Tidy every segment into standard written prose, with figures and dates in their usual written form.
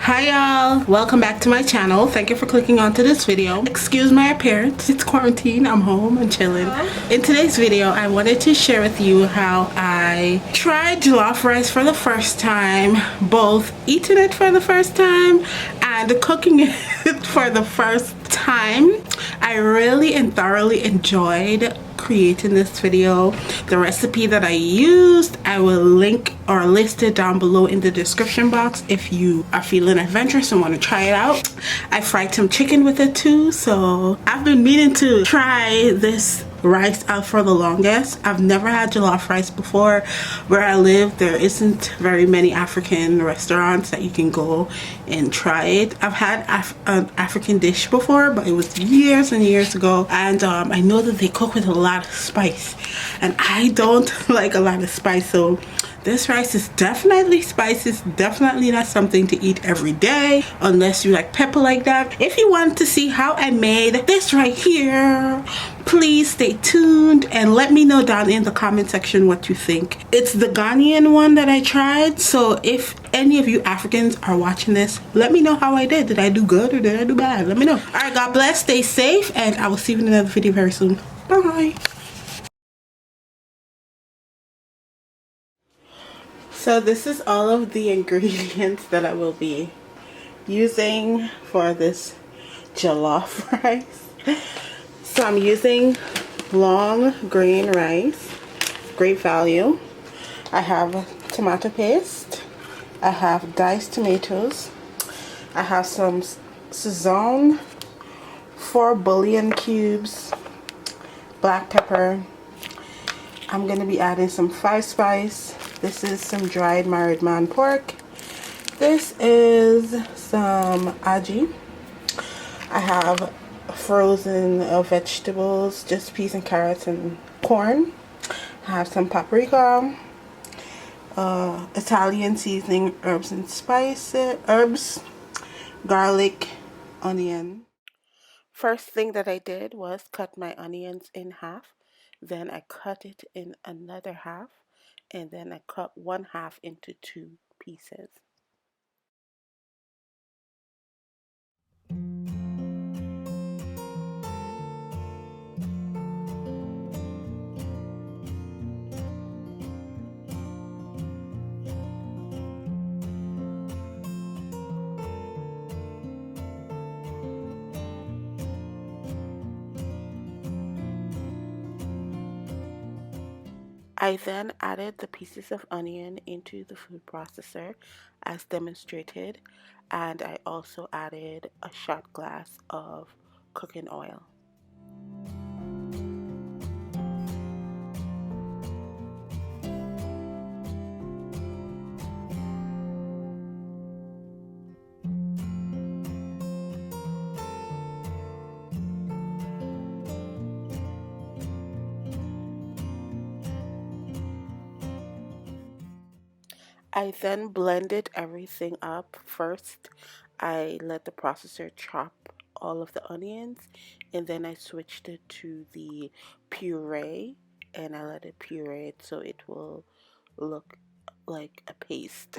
Hi y'all, welcome back to my channel. Thank you for clicking onto this video. Excuse my appearance, it's quarantine, I'm home and chilling. In today's video I wanted to share with you how I tried jollof rice for the first time, both eating it for the first time and cooking it for the first time. I really and thoroughly enjoyed creating this video. The recipe that I used, I will link or list it down below in the description box if you are feeling adventurous and want to try it out. I fried some chicken with it too, so I've been meaning to try this rice out for the longest. I've never had jollof rice before. Where I live, there isn't very many African restaurants that you can go and try it. I've had an African dish before, but it was years and years ago, and I know that they cook with a lot of spice, and I don't like a lot of spice, so this rice is definitely spicy. It's definitely not something to eat every day unless you like pepper like that. If you want to see how I made this right here, please stay tuned and let me know down in the comment section what you think. It's the Ghanaian one that I tried, so if any of you Africans are watching this, let me know how I did. Did I do good or did I do bad? Let me know. Alright, God bless, stay safe, and I will see you in another video very soon. Bye. So this is all of the ingredients that I will be using for this jollof rice. So I'm using long grain rice, great value. I have tomato paste. I have diced tomatoes. I have some Sazon, 4 bouillon cubes, black pepper. I'm going to be adding some 5 spice. This is some dried married man pork. This is some aji. I have frozen vegetables, just peas and carrots and corn. I have some paprika, Italian seasoning, herbs and spices, garlic, onion. First thing that I did was cut my onions in half. Then I cut it in another half. And then I cut one half into 2 pieces. I then added the pieces of onion into the food processor as demonstrated, and I also added a shot glass of cooking oil. I then blended everything up. First, I let the processor chop all of the onions, and then I switched it to the puree, and I let it puree it so it will look like a paste.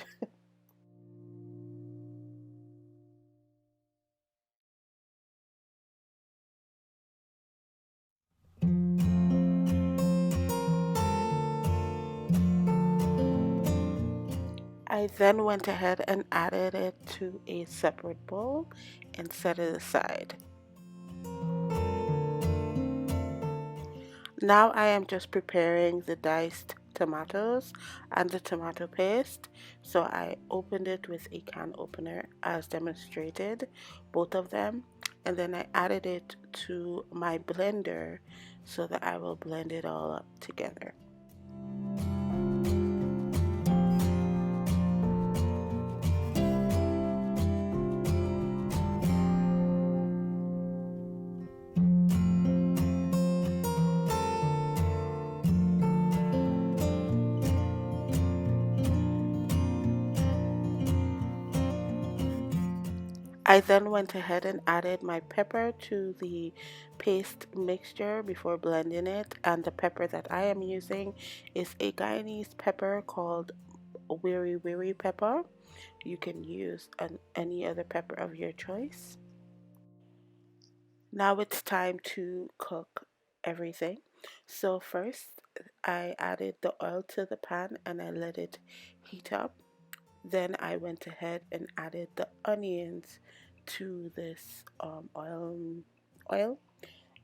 I then went ahead and added it to a separate bowl and set it aside. Now I am just preparing the diced tomatoes and the tomato paste. So I opened it with a can opener as demonstrated, both of them, and then I added it to my blender so that I will blend it all up together. I then went ahead and added my pepper to the paste mixture before blending it, and the pepper that I am using is a Guyanese pepper called Wiri Wiri pepper. You can use any other pepper of your choice. Now it's time to cook everything. So first I added the oil to the pan and I let it heat up. Then I went ahead and added the onions to this oil,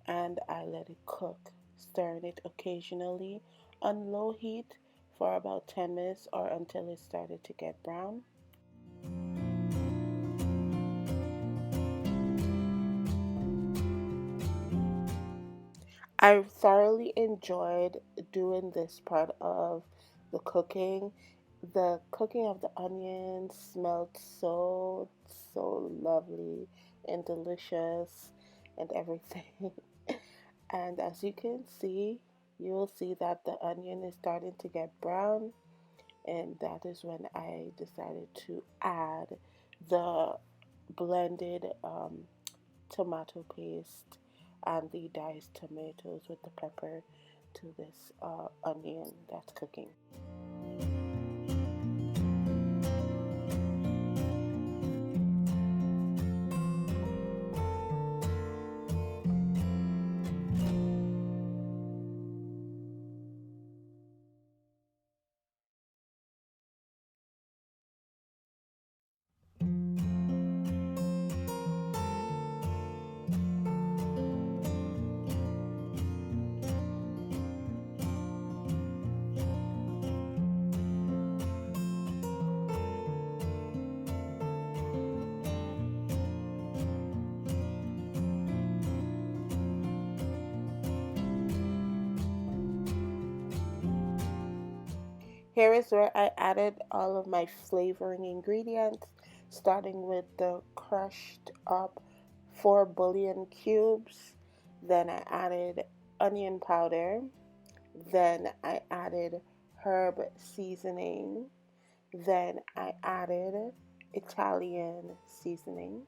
and I let it cook, stirring it occasionally on low heat for about 10 minutes or until it started to get brown. I thoroughly enjoyed doing this part of the cooking. The cooking of the onions smelled so lovely and delicious and everything. And as you can see, you will see that the onion is starting to get brown, and that is when I decided to add the blended tomato paste and the diced tomatoes with the pepper to this onion that's cooking. Here is where I added all of my flavoring ingredients, starting with the crushed up 4 bouillon cubes. Then I added onion powder. Then I added herb seasoning. Then I added Italian seasoning.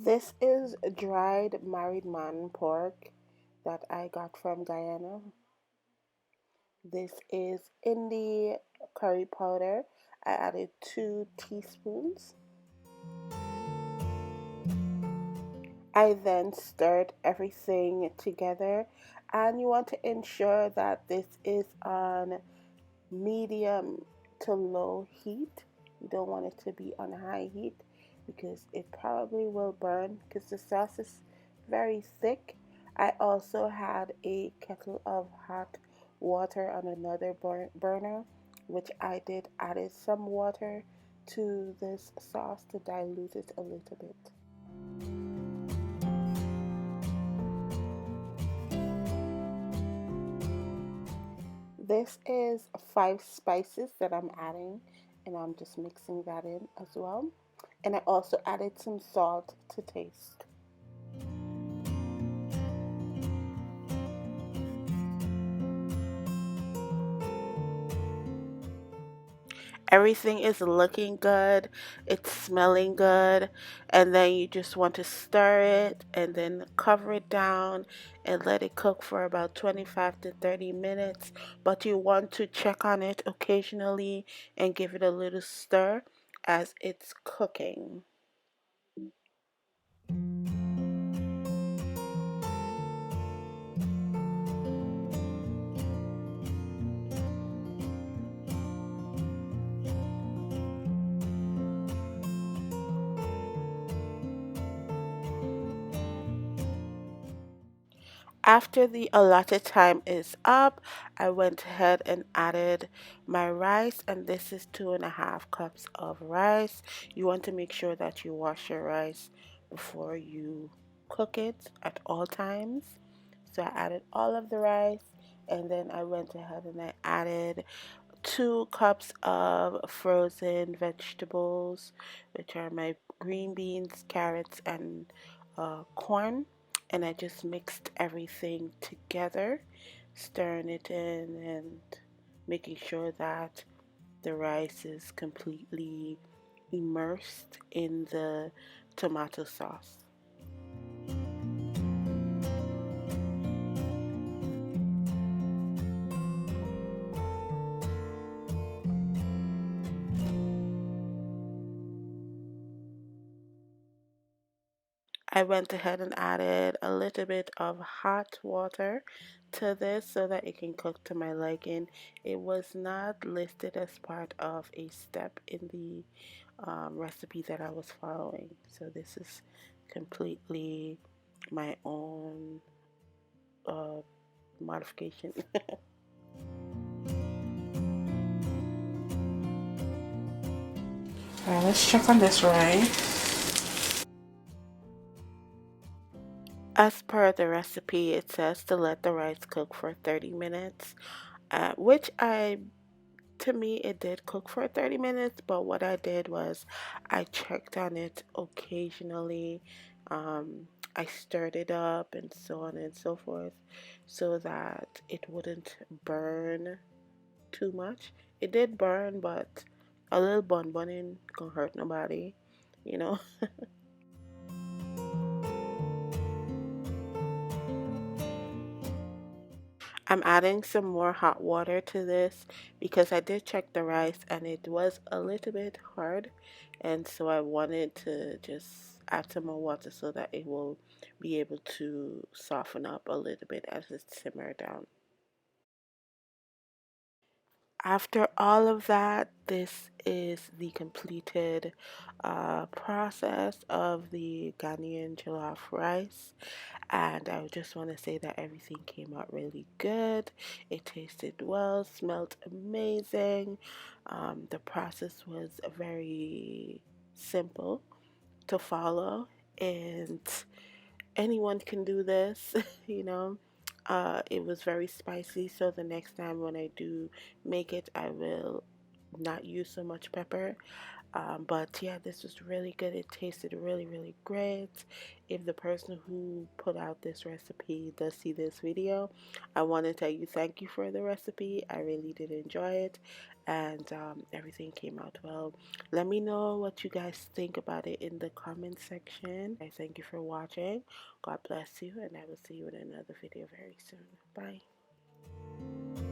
This is dried married man pork that I got from Guyana. This is Indie curry powder. I added 2 teaspoons. I then stirred everything together, and you want to ensure that this is on medium to low heat. You don't want it to be on high heat because it probably will burn because the sauce is very thick. I also had a kettle of hot water on another burner, which I did added some water to this sauce to dilute it a little bit. This is 5 spices that I'm adding, and I'm just mixing that in as well. And I also added some salt to taste. Everything is looking good, it's smelling good, and then you just want to stir it and then cover it down and let it cook for about 25 to 30 minutes. But you want to check on it occasionally and give it a little stir as it's cooking. After the allotted time is up, I went ahead and added my rice, and this is 2.5 cups of rice. You want to make sure that you wash your rice before you cook it at all times. So I added all of the rice, and then I went ahead and I added 2 cups of frozen vegetables, which are my green beans, carrots, and corn. And I just mixed everything together. stirring it in and making sure that the rice is completely immersed in the tomato sauce. I went ahead and added a little bit of hot water to this so that it can cook to my liking. It was not listed as part of a step in the recipe that I was following. So this is completely my own uh, modification. Alright, let's check on this rice. As per the recipe, it says to let the rice cook for 30 minutes, which to me, it did cook for 30 minutes, but what I did was I checked on it occasionally. I stirred it up and so on and so forth so that it wouldn't burn too much. It did burn, but a little burning gonna hurt nobody, you know. I'm adding some more hot water to this because I did check the rice and it was a little bit hard, and so I wanted to just add some more water so that it will be able to soften up a little bit as it simmers down. After all of that, this is the completed process of the Ghanaian jollof rice. And I just want to say that everything came out really good. It tasted well, smelled amazing. The process was very simple to follow, and anyone can do this, you know. It was very spicy, so the next time when I do make it, I will not use so much pepper. But yeah, this was really good. It tasted really, really great. If the person who put out this recipe does see this video, I want to tell you thank you for the recipe. I really did enjoy it, and everything came out well. Let me know what you guys think about it in the comment section. I thank you for watching. God bless you, and I will see you in another video very soon. Bye.